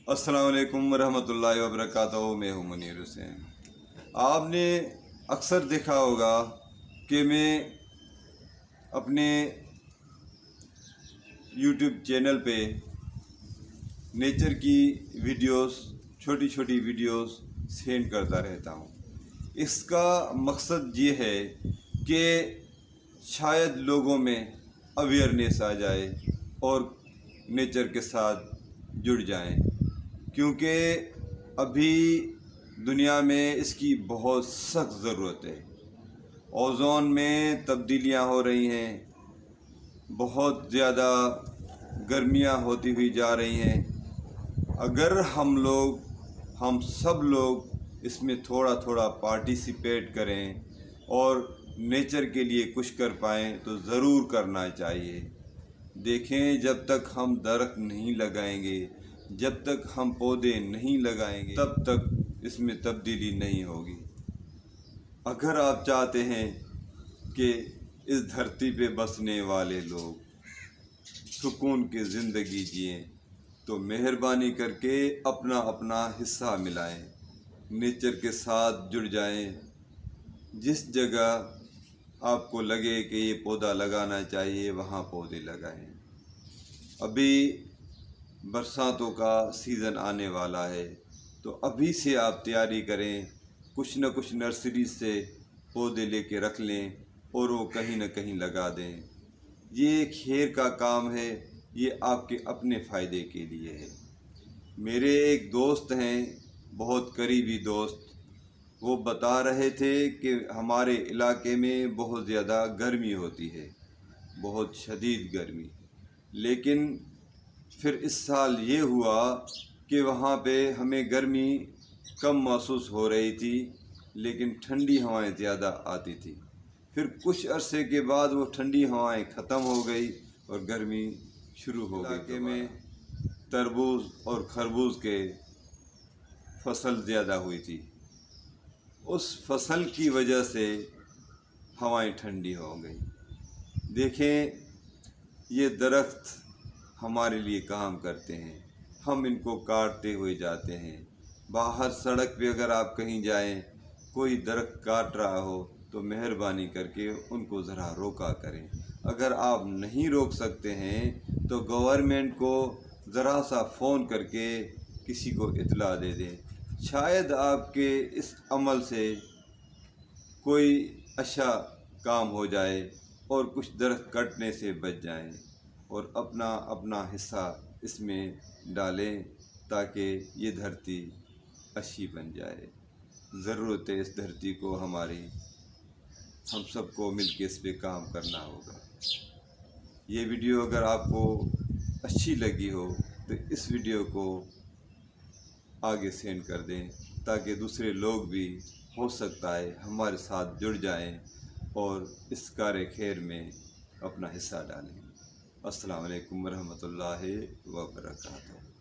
अस्सलाम वालेकुम वरहमतुल्लाहि वबरकातुहू। मैं हूँ मुनीर हुसैन। आपने अक्सर देखा होगा कि मैं अपने यूट्यूब चैनल पे नेचर की वीडियोस, छोटी छोटी वीडियोस सेंड करता रहता हूँ। इसका मकसद ये है कि शायद लोगों में अवेयरनेस आ जाए और नेचर के साथ जुड़ जाएं, क्योंकि अभी दुनिया में इसकी बहुत सख्त ज़रूरत है। ओज़ोन में तब्दीलियां हो रही हैं, बहुत ज़्यादा गर्मियां होती हुई जा रही हैं। अगर हम सब लोग इसमें थोड़ा थोड़ा पार्टिसिपेट करें और नेचर के लिए कुछ कर पाएँ तो ज़रूर करना चाहिए। देखें, जब तक हम दरख्त नहीं लगाएंगे, जब तक हम पौधे नहीं लगाएंगे, तब तक इसमें तब्दीली नहीं होगी। अगर आप चाहते हैं कि इस धरती पे बसने वाले लोग सुकून की ज़िंदगी जिएं, तो मेहरबानी करके अपना अपना हिस्सा मिलाएं, नेचर के साथ जुड़ जाएं। जिस जगह आपको लगे कि ये पौधा लगाना चाहिए, वहाँ पौधे लगाएं। अभी बरसातों का सीज़न आने वाला है, तो अभी से आप तैयारी करें। कुछ न कुछ नर्सरी से पौधे लेके रख लें और वो कहीं न कहीं लगा दें। ये एक खैर का काम है, ये आपके अपने फ़ायदे के लिए है। मेरे एक दोस्त हैं, बहुत करीबी दोस्त, वो बता रहे थे कि हमारे इलाके में बहुत ज़्यादा गर्मी होती है, बहुत शदीद गर्मी। लेकिन फिर इस साल ये हुआ कि वहाँ पे हमें गर्मी कम महसूस हो रही थी, लेकिन ठंडी हवाएं ज़्यादा आती थी। फिर कुछ अरसे के बाद वो ठंडी हवाएं ख़त्म हो गई और गर्मी शुरू हो गई। इलाके में तरबूज और खरबूज के फसल ज़्यादा हुई थी। उस फसल की वजह से हवाएं ठंडी हो गई। देखें, ये दरख्त हमारे लिए काम करते हैं, हम इनको काटते हुए जाते हैं। बाहर सड़क पे अगर आप कहीं जाएं, कोई दरख्त काट रहा हो तो मेहरबानी करके उनको ज़रा रोका करें। अगर आप नहीं रोक सकते हैं तो गवर्नमेंट को ज़रा सा फ़ोन करके किसी को इत्तला दे दें। शायद आपके इस अमल से कोई अच्छा काम हो जाए और कुछ दरख्त कटने से बच जाएं, और अपना अपना हिस्सा इसमें डालें ताकि ये धरती अच्छी बन जाए। ज़रूरत है इस धरती को हमारी, हम सबको मिलके इस पे काम करना होगा। ये वीडियो अगर आपको अच्छी लगी हो तो इस वीडियो को आगे सेंड कर दें, ताकि दूसरे लोग भी हो सकता है हमारे साथ जुड़ जाएं और इस कार्य खैर में अपना हिस्सा डालें। अस्सलाम वालेकुम वरहमतुल्लाहि वबरकातुहू।